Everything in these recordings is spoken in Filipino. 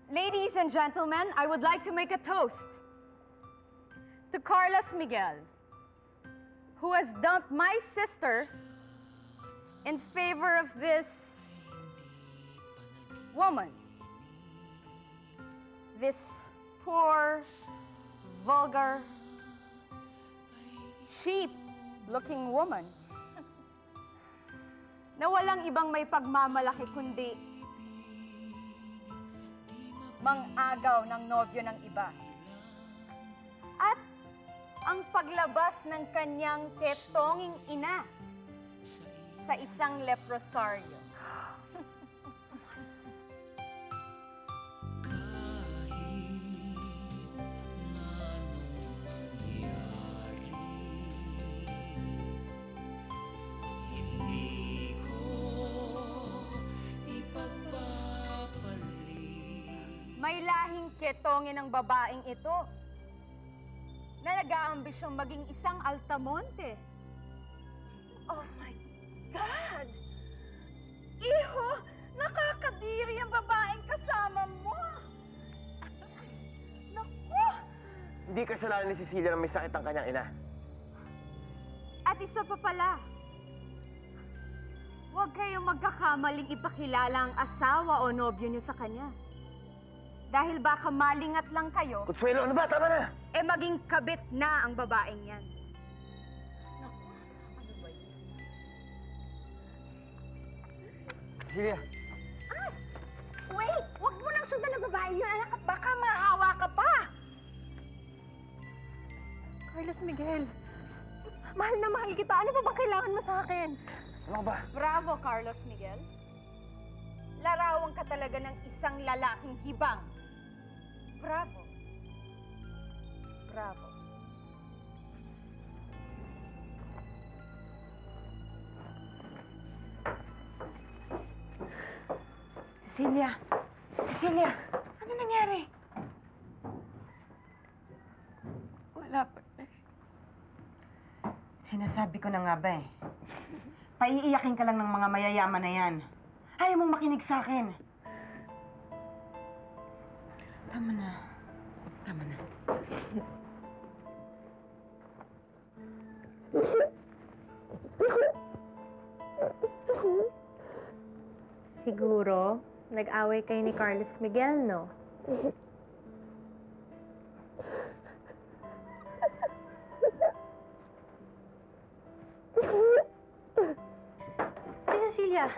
Ladies and gentlemen, I would like to make a toast to Carlos Miguel, who has dumped my sister in favor of this woman. This poor, vulgar, cheap-looking woman na walang ibang may pagmamalaki kundi mang-agaw ng nobyo ng iba. At ang paglabas ng kanyang ketonging ina sa isang leprosaryo. May lahing ketongin ng babaeng ito na nag-aambisyong maging isang Altamonte. Oh my God! Iho, nakakadiri ang babaeng kasama mo! Naku! Hindi kasalanan ni Cecilia na may sakit ang kanyang ina. At isa pa pala, huwag kayong magkakamaling ipakilala ang asawa o nobyo niyo sa kanya. Dahil baka malingat lang kayo, Consuelo, ano ba? Tama na! eh maging kabit na ang babaeng yan. Naku, ano ba yan? Cecilia! Ay! Wait! Huwag mo nang sundan ang babae yun, anak, at baka mahawa ka pa! Carlos Miguel, mahal na mahal kita. Ano pa bang kailangan mo sa akin? Ano ba? Bravo, Carlos Miguel. Larawan ka talaga ng isang lalaking hibang. Bravo. Bravo. Cecilia! Cecilia! Ano nangyari? Wala pa. Sinasabi ko na nga ba eh. Paiiyakin ka lang ng mga mayayaman na yan. Ayaw mong makinig sa akin. Tama na. Tama na. Siguro, nag-away kayo ni Carlos Miguel, no? Si Cecilia,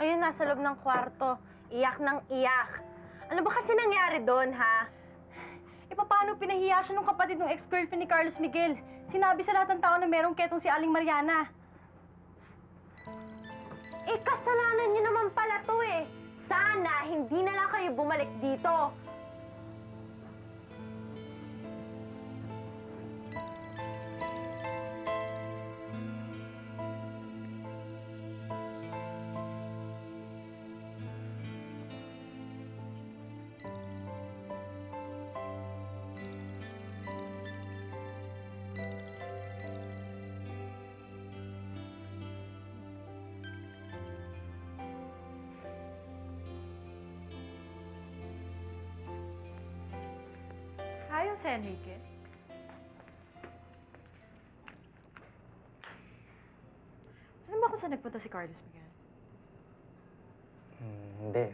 ayun, nasa loob ng kwarto. Iyak ng iyak. Ano ba kasi nangyari doon, ha? E paano pinahiya siya nung kapatid ng ex-girlfriend ni Carlos Miguel? Sinabi sa lahat ng tao na merong ketong si Aling Mariana. Eh, kasalanan niyo naman pala to eh. Sana hindi na lang kayo bumalik dito. Ayos, Enrique. Alam ba kung saan nagpunta si Carlos Miguel? Hindi.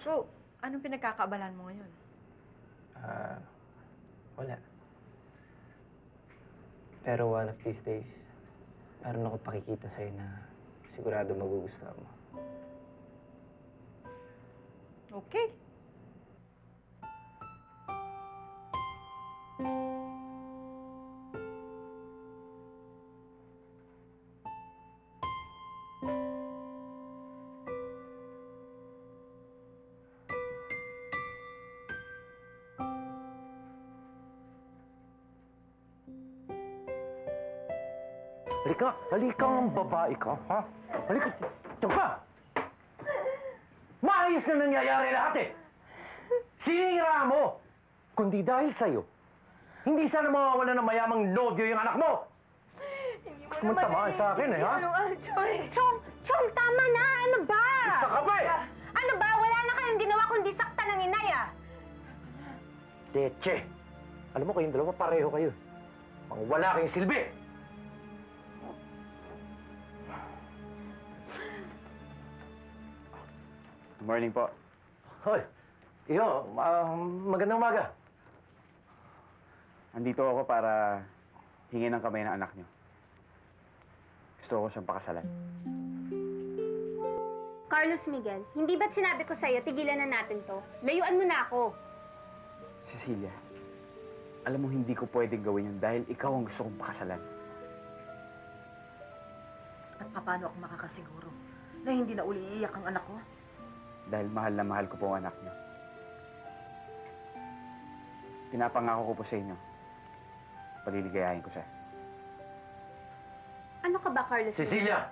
So, anong pinagkakaabalan mo ngayon? Wala. Pero one of these days, meron ako pakikita sa'yo na sigurado magugustuhan mo. Okay. Halika! Halika ang babae ka, ha? Halika! Diyan ka! Maayos na nangyayari lahat eh! Sinira mo! Kundi dahil sa'yo, hindi sana mawawala ng mayamang nobyo yung anak mo! Hindi mo Kumuntamaan sa akin eh, ha? Chong, tama na! Ano Leche! Alam mo, kayong dalawa pareho kayo. Mga wala kayong silbi! Good morning po. Hoy! Iyo, magandang umaga. Andito ako para hingin ng kamay ng anak niyo. Gusto ko siyang pakasalan. Carlos Miguel, hindi ba't sinabi ko sa'yo, tigilan na natin to? Layuan mo na ako. Cecilia, alam mo hindi ko pwedeng gawin yun dahil ikaw ang gusto kong pakasalan. At paano ako makakasiguro na hindi na uli iiyak ang anak ko? Dahil mahal na mahal ko po ang anak niyo. Pinapangako ko po sa inyo. Paliligayahin ko siya. Ano ka ba, Carlos? Cecilia!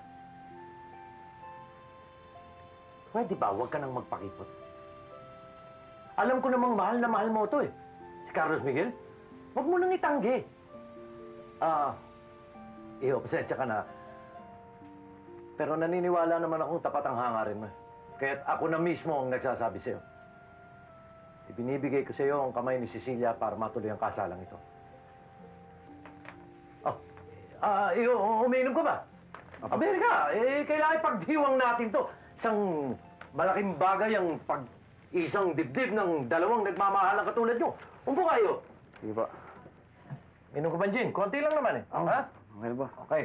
Pwede ba huwag ka nang magpakipot? Alam ko namang mahal na mahal mo ito eh. Si Carlos Miguel. Huwag mo nang itanggi. Iyo, pasensya ka na. Pero naniniwala naman akong tapat ang hangarin mo. Kaya't ako na mismo ang nagsasabi sa'yo. Ibinibigay ko sa'yo ang kamay ni Cecilia para matuloy ang kasalang ito. Iyo, umiinom ka ba? Amerika, kailangan ipagdiwang natin to. Isang malaking bagay ang pag-isang dibdib ng dalawang nagmamahalang katulad nyo. Umpo kayo. Sige po. Inom ka ba, Jin? Konti lang naman eh. Oh, Ha? okay na ba? Okay.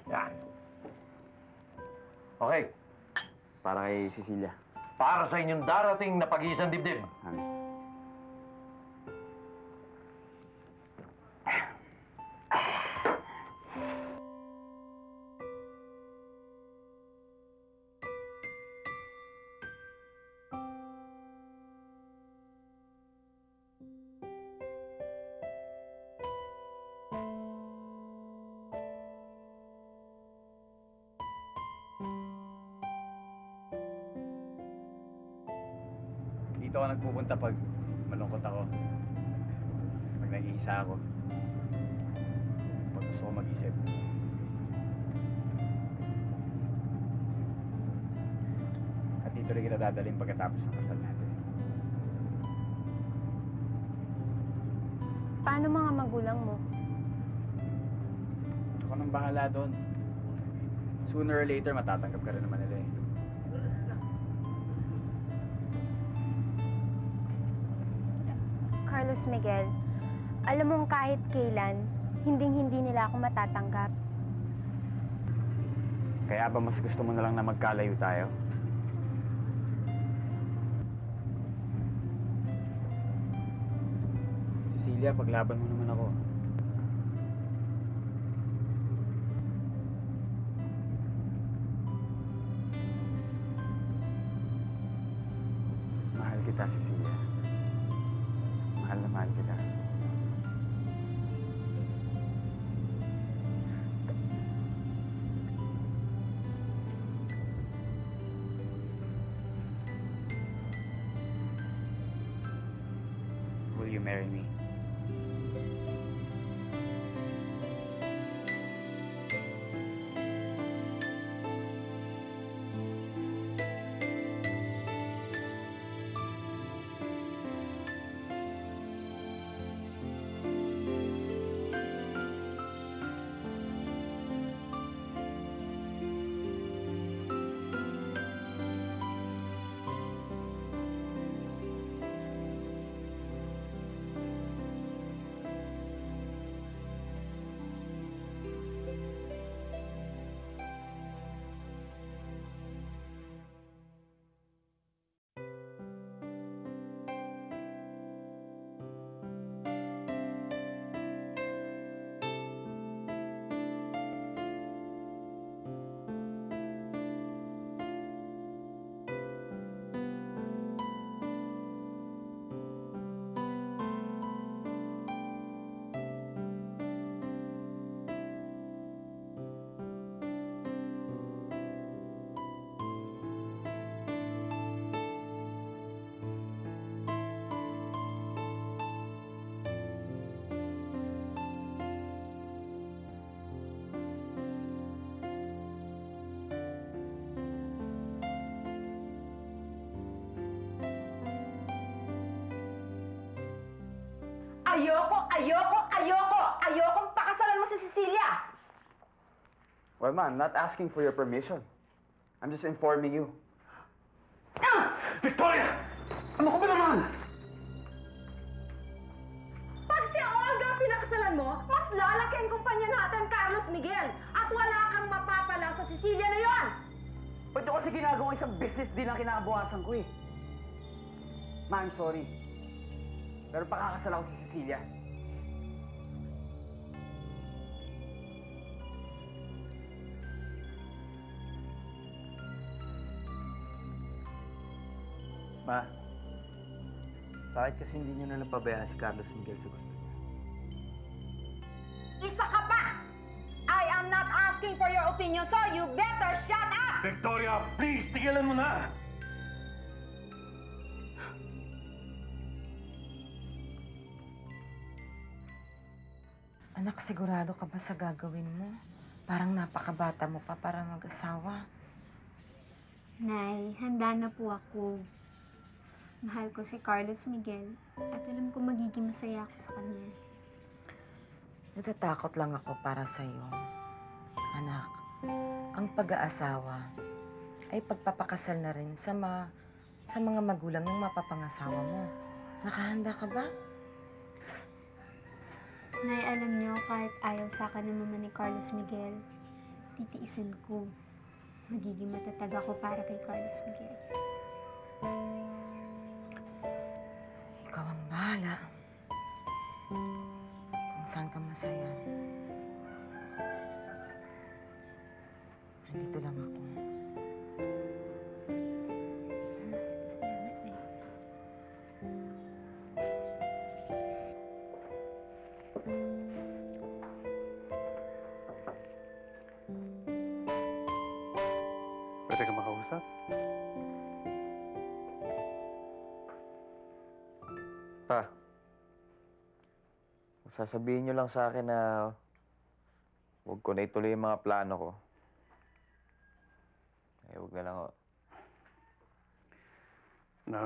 Yan. Okay. Para kay Cecilia. Para sa inyong darating na pag-iisang dibdib. Amin. Dito ako nagpupunta pag malungkot ako. Pag nag-iisa ako. Pag gusto ko mag-isip. At dito rin kita dadalhin pagkatapos ng kasal natin. Paano mga magulang mo? Ako nang bahala doon. Sooner or later, matatanggap ka rin naman nila eh. Carlos Miguel, alam mong kahit kailan, hinding-hindi nila ako matatanggap. Kaya ba mas gusto mo na lang na magkalayo tayo? Cecilia, paglaban mo naman ako. Mahal kita, Cecilia. Mahal na mahal kita. Will you marry me? Ayokong pakasalan mo si Cecilia! Well, ma, I'm not asking for your permission. I'm just informing you. Victoria! Ano ko ba naman? Pag si Olga ang pinakasalan mo, mas lalaki ang kumpanya natin, Carlos Miguel. At wala kang mapapala sa Cecilia na yon! Ito kasi ginagawa isang business din ang kinakabuhasan ko eh. Ma, I'm sorry. Pero pakakasal ako si Cecilia. Ma, bakit kasi hindi niyo na napabayaan si Carlos Miguel sa gusto niya? Isa ka pa! I am not asking for your opinion, so you better shut up! Victoria, please, tigilan mo na! Anak, sigurado ka ba sa gagawin mo? Parang napakabata mo pa para mag-asawa. Nay, handa na po ako. Mahal ko si Carlos Miguel at alam ko magiging masaya ako sa kanya. Natatakot lang ako para sa'yo. Anak, ang pag-aasawa ay pagpapakasal na rin sa mga magulang ng mapapangasawa mo. Nakahanda ka ba? Nay, alam niyo, kahit ayaw sa akin ng mama ni Carlos Miguel, titiisin ko. Magiging matatag ako para kay Carlos Miguel. Ikaw ang bahala. Kung saan ka masaya. Nandito lang ako. Salamat, Nay. Pwede ka makausap? Pa, sasabihin niyo lang sa akin na huwag ko na ituloy yung mga plano ko. Eh, huwag na lang ako. No.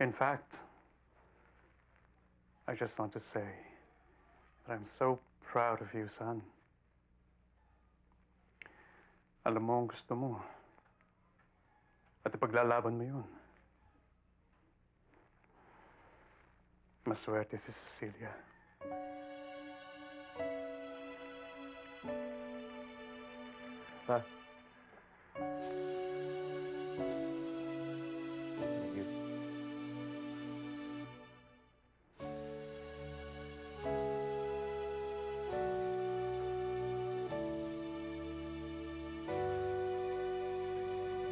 In fact, I just want to say that I'm so proud of you, son. Alam mo ang gusto mo. At ipaglalaban mo yun. Maswerte si Cecilia. Pa. Thank you.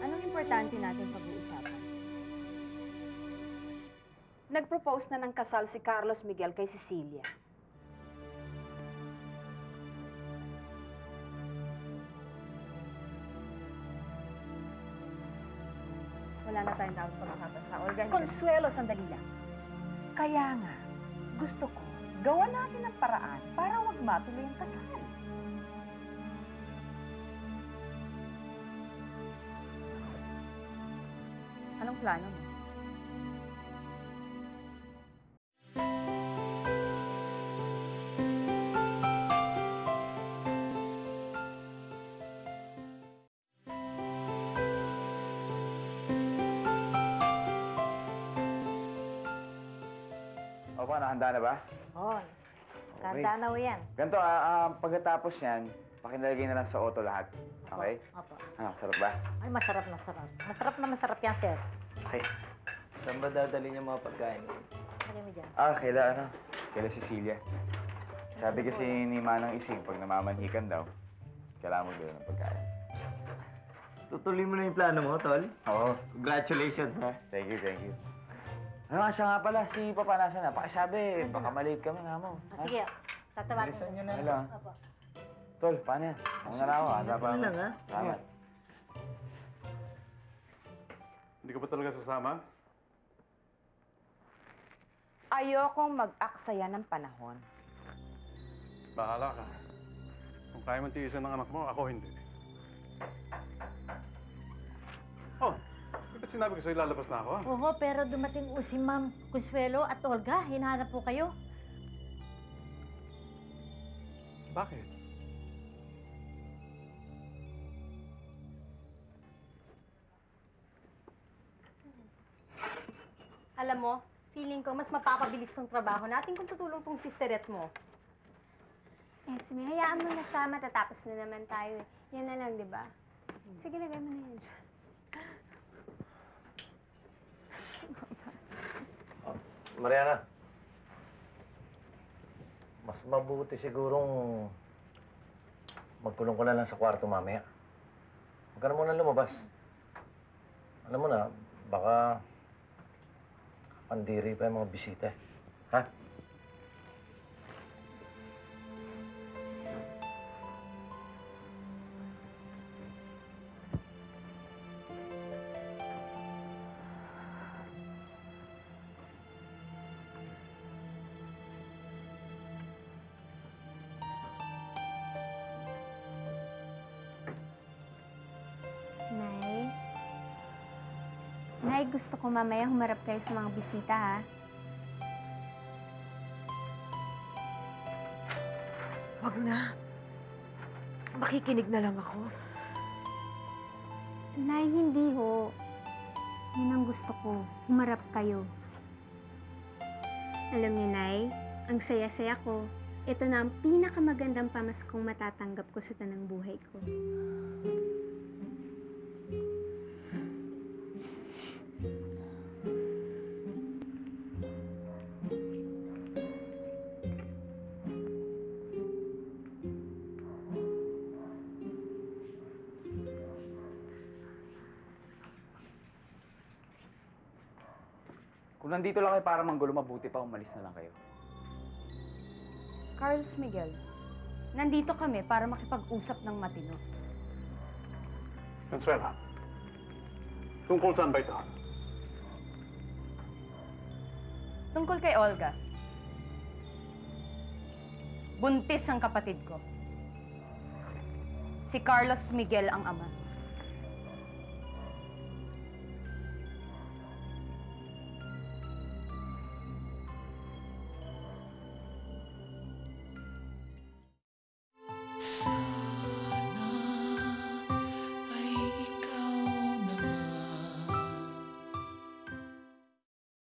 Anong importante natin pag-uusapan? Nag-propose na ng kasal si Carlos Miguel kay Cecilia. Wala na tayong dapat pag-usapan sa Olga. Consuelo, sandali lang. Kaya nga, gusto ko, gawa natin ang paraan para wag matuloy ang kasal. Anong plano mo? Opo, nakahanda na ba? Oo. Okay. Ganda na ho yan. Ganito, pagkatapos niyan, pakinalagay na lang sa auto lahat. Okay? Opo. Ano, sarap ba? Ay, masarap na masarap. Masarap na masarap yan, sir. Okay. Saan ba dadalhin yung mga pagkain? Ano mo dyan? Kaila Cecilia. Sabi kasi ni Manang Ising, pag namamanhikan daw, kailangan mo doon ng pagkain. Tutuloy mo na yung plano mo, Tol. Oo. Congratulations, ha? Thank you, thank you. Ano nga siya nga pala, si Papa nasa na. Pakisabi, baka malate kami nga mo. Ah, sige, tatawagan Bilisan nyo ko. na. Hello. Opo. Tol, paano yan? Ako na lang ako, handa pa Ano ako. lang, ha? Salamat. Hindi ka ba talaga sasama? Ayokong mag-aksaya ng panahon. Bahala ka. Kung kaya mong tiisin ng anak mo, ako hindi. Oh, Ba't sinabi ko sa'yo lalabas na ako? Oo, pero dumating po si Ma'am Consuelo at Olga. Hinahanap po kayo. Bakit? Alam mo, feeling ko mas mapapabilis tong trabaho natin kung tutulong tong sisterette mo. Esme, hayaan mo na siya. Matatapos na naman tayo eh. Yan na lang, di ba? Sige, lagay mo na yan siya. Mariana, mas mabuti sigurong magkulong ko na lang sa kwarto mamaya. Huwag ka na muna lumabas. Alam mo na, baka pandiri pa yung mga bisita. Ha? Nay? Nay, gusto ko mamaya humarap kayo sa mga bisita, ha? Wag na. Makikinig na lang ako. Nay, hindi ho. Yun ang gusto ko. Humarap kayo. Alam niyo, Nay, ang saya-saya ko. Ito na ang pinakamagandang pamaskong matatanggap ko sa tanang buhay ko. Kung nandito lang kayo para manggulo, mabuti pa umalis na lang kayo. Carlos Miguel, nandito kami para makipag-usap ng matino. Consuela, tungkol saan ba ito? Tungkol kay Olga. Buntis ang kapatid ko. Si Carlos Miguel ang ama.